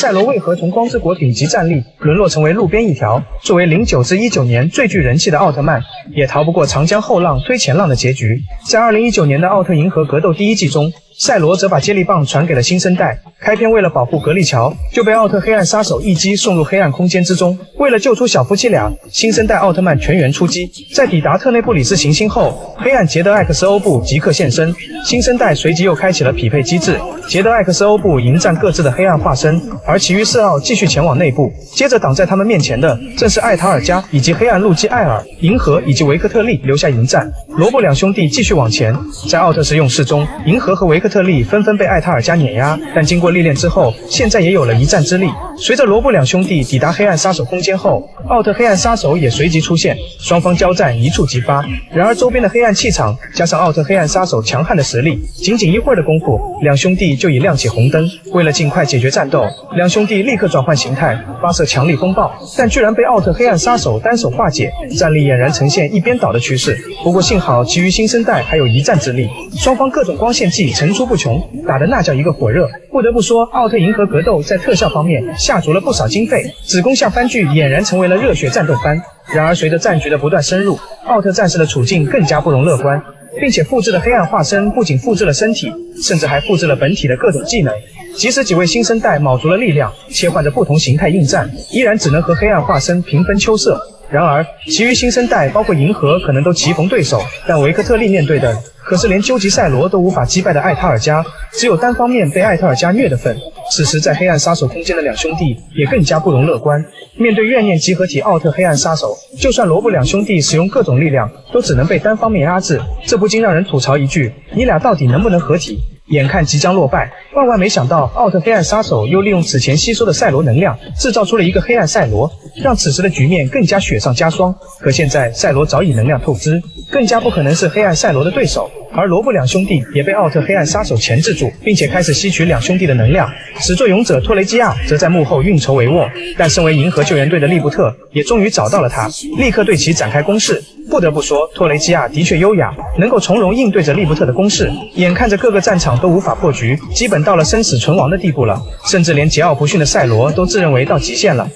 赛罗为何从光之国顶级战力沦落成为路边一条？作为09至19年最具人气的奥特曼，也逃不过长江后浪推前浪的结局。在2019年的奥特银河格斗第一季中，赛罗则把接力棒传给了新生代。开篇为了保护格力乔，就被奥特黑暗杀手一击送入黑暗空间之中。为了救出小夫妻俩，新生代奥特曼全员出击。在抵达特内布里斯行星后，黑暗捷德艾克斯欧布即刻现身。新生代随即又开启了匹配机制，捷德艾克斯欧布迎战各自的黑暗化身，而其余4奥继续前往内部。接着挡在他们面前的正是艾塔尔加以及黑暗路基艾尔、银河以及维克特利留下迎战。罗布两兄弟继续往前，在奥特十勇士中，银河和维克特利纷纷被艾塔尔加碾压，但经过历练之后，现在也有了一战之力。随着罗布两兄弟抵达黑暗杀手空间后，奥特黑暗杀手也随即出现，双方交战一触即发。然而周边的黑暗气场加上奥特黑暗杀手强悍的实力，仅仅一会儿的功夫，两兄弟就已亮起红灯。为了尽快解决战斗，两兄弟立刻转换形态，发射强力风暴，但居然被奥特黑暗杀手单手化解，战力俨然呈现一边倒的趋势。不过幸好其余新生代还有一战之力，双方各种光线技层出不穷，打得那叫一个火热。不得不说，奥特银河格斗在特效方面下足了不少经费，子宫像番剧俨然成为了热血战斗番。然而随着战局的不断深入，奥特战士的处境更加不容乐观，并且复制的黑暗化身不仅复制了身体，甚至还复制了本体的各种技能。即使几位新生代卯足了力量，切换着不同形态应战，依然只能和黑暗化身平分秋色。然而其余新生代包括银河可能都棋逢对手，但维克特利面对的可是连究极赛罗都无法击败的艾塔尔加，只有单方面被艾塔尔加虐的份。此时在黑暗杀手空间的两兄弟也更加不容乐观，面对怨念集合体奥特黑暗杀手，就算罗布两兄弟使用各种力量，都只能被单方面压制，这不禁让人吐槽一句：你俩到底能不能合体？眼看即将落败，万没想到奥特黑暗杀手又利用此前吸收的赛罗能量，制造出了一个黑暗赛罗，让此时的局面更加雪上加霜。可现在赛罗早已能量透支，更加不可能是黑暗赛罗的对手，而罗布两兄弟也被奥特黑暗杀手钳制住，并且开始吸取两兄弟的能量。始作俑者托雷基亚则在幕后运筹帷幄，但身为银河救援队的利布特也终于找到了他，立刻对其展开攻势。不得不说，托雷基亚的确优雅，能够从容应对着利布特的攻势。眼看着各个战场都无法破局，基本到了生死存亡的地步了，甚至连桀骜不驯的赛罗都自认为到极限了。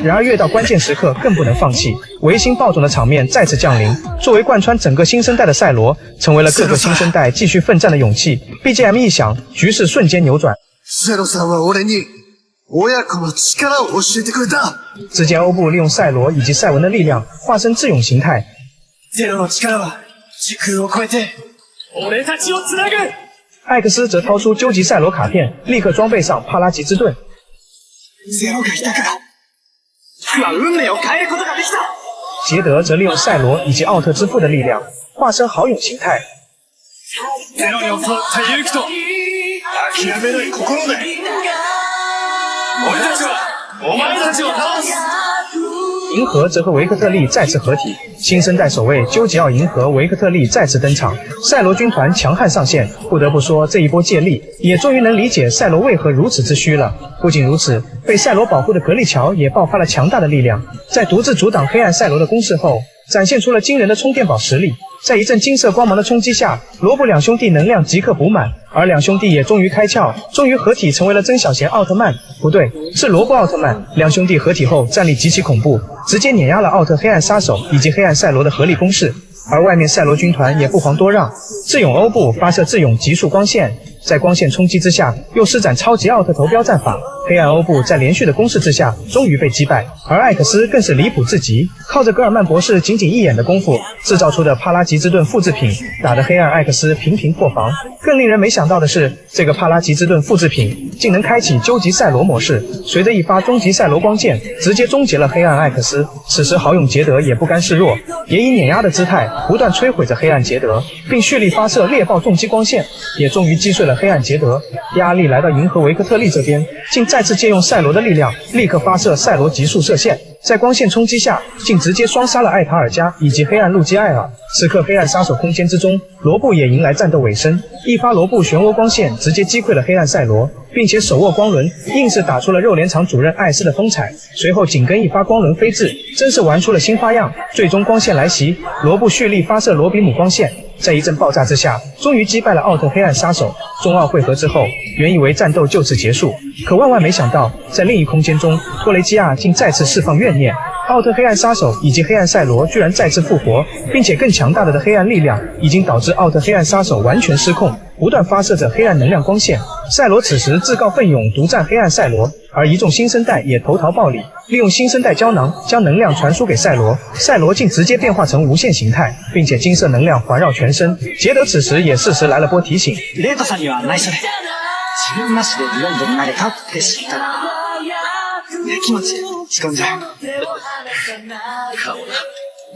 然而越到关键时刻更不能放弃，维新暴种的场面再次降临。作为贯穿整个新生代的赛罗，成为了各个新生代继续奋战的勇气。BGM 一响，局势瞬间扭转。只见欧布利用赛罗以及赛文的力量，化身智勇形态。艾克斯则掏出究极赛罗卡片，立刻装备上帕拉吉之盾。杰德则利用赛罗以及奥特之父的力量，化身豪勇形态。银河则和维克特利再次合体，新生代守卫究极奥银河维克特利再次登场，赛罗军团强悍上线。不得不说，这一波借力也终于能理解赛罗为何如此之虚了。不仅如此，被赛罗保护的格力乔也爆发了强大的力量，在独自阻挡黑暗赛罗的攻势后，展现出了惊人的充电宝实力。在一阵金色光芒的冲击下，罗布两兄弟能量即刻补满，而两兄弟也终于开窍，终于合体成为了曾小贤奥特曼，不对，是罗布奥特曼。两兄弟合体后战力极其恐怖，直接碾压了奥特黑暗杀手以及黑暗赛罗的合力攻势。而外面赛罗军团也不遑多让，智勇欧布发射智勇极速光线，在光线冲击之下又施展超级奥特头标战法，黑暗欧布在连续的攻势之下终于被击败。而艾克斯更是离谱至极，靠着格尔曼博士仅仅一眼的功夫制造出的帕拉吉之盾复制品，打得黑暗艾克斯频频破防。更令人没想到的是，这个帕拉吉之盾复制品竟能开启究极赛罗模式，随着一发终极赛罗光剑直接终结了黑暗艾克斯。此时豪勇杰德也不甘示弱，也以碾压的姿态不断摧毁着黑暗杰德，并蓄力发射猎豹重击光线，也终于击碎了黑暗杰德。压力来到银河维克特利这边，竟再次借用赛罗的力量，立刻发射赛罗极速射线。在光线冲击下，竟直接双杀了艾塔尔加以及黑暗路基艾尔。此刻黑暗杀手空间之中，罗布也迎来战斗尾声，一发罗布漩涡光线直接击溃了黑暗赛罗，并且手握光轮，硬是打出了肉联厂主任艾斯的风采。随后紧跟一发光轮飞掷，真是玩出了新花样。最终光线来袭，罗布蓄力发射罗比姆光线，在一阵爆炸之下，终于击败了奥特黑暗杀手。中奥会合之后，原以为战斗就此结束，可万万没想到，在另一空间中，托雷基亚竟再次释放怨念。奥特黑暗杀手以及黑暗赛罗居然再次复活，并且更强大的黑暗力量已经导致奥特黑暗杀手完全失控，不断发射着黑暗能量光线。赛罗此时自告奋勇独占黑暗赛罗，而一众新生代也投桃报李，利用新生代胶囊将能量传输给赛罗，赛罗竟直接变化成无限形态，并且金色能量环绕全身。杰德此时也适时来了波提醒。レートさんには内緒で、自分なしでリロンドになれたって知ったら、気持ち違うんじゃ。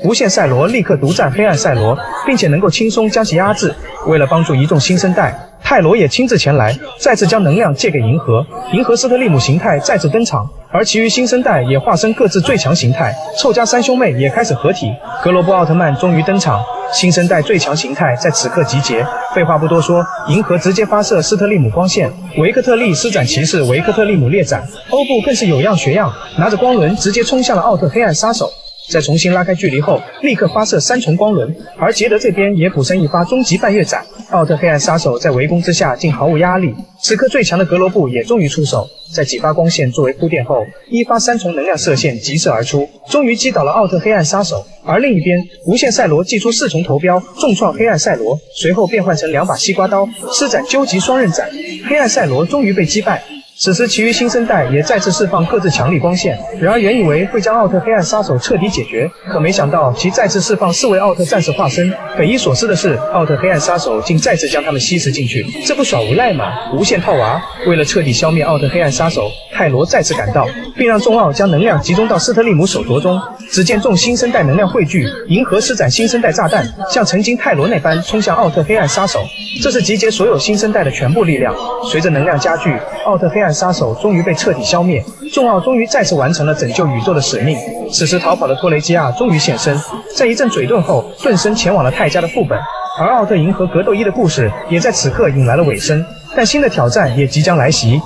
无限赛罗立刻独占黑暗赛罗，并且能够轻松将其压制。为了帮助一众新生代，泰罗也亲自前来，再次将能量借给银河。银河斯特利姆形态再次登场，而其余新生代也化身各自最强形态，臭家三兄妹也开始合体。格罗布奥特曼终于登场，新生代最强形态在此刻集结。废话不多说，银河直接发射斯特利姆光线，维克特利施展骑士维克特利姆列斩，欧布更是有样学样，拿着光轮直接冲向了奥特黑暗杀手。在重新拉开距离后，立刻发射3重光轮，而杰德这边也补上一发终极半月斩。奥特黑暗杀手在围攻之下竟毫无压力。此刻最强的格罗布也终于出手，在几发光线作为铺垫后，一发3重能量射线急射而出，终于击倒了奥特黑暗杀手。而另一边，无限赛罗祭出4重头标，重创黑暗赛罗，随后变换成2把西瓜刀，施展究极双刃斩，黑暗赛罗终于被击败。此时其余新生代也再次释放各自强力光线，然而原以为会将奥特黑暗杀手彻底解决，可没想到其再次释放4位奥特战士化身。匪夷所思的是，奥特黑暗杀手竟再次将他们吸食进去，这不耍无赖吗？无限套娃。为了彻底消灭奥特黑暗杀手，泰罗再次赶到，并让众奥将能量集中到斯特利姆手镯中。只见众新生代能量汇聚，银河施展新生代炸弹，像曾经泰罗那般冲向奥特黑暗杀手。这是集结所有新生代的全部力量。随着能量加剧，奥特黑暗杀手终于被彻底消灭，众奥终于再次完成了拯救宇宙的使命。此时逃跑的托雷基亚终于现身，在一阵嘴遁后，顿身前往了泰迦的副本。而奥特银河格斗1的故事也在此刻迎来了尾声，但新的挑战也即将来袭。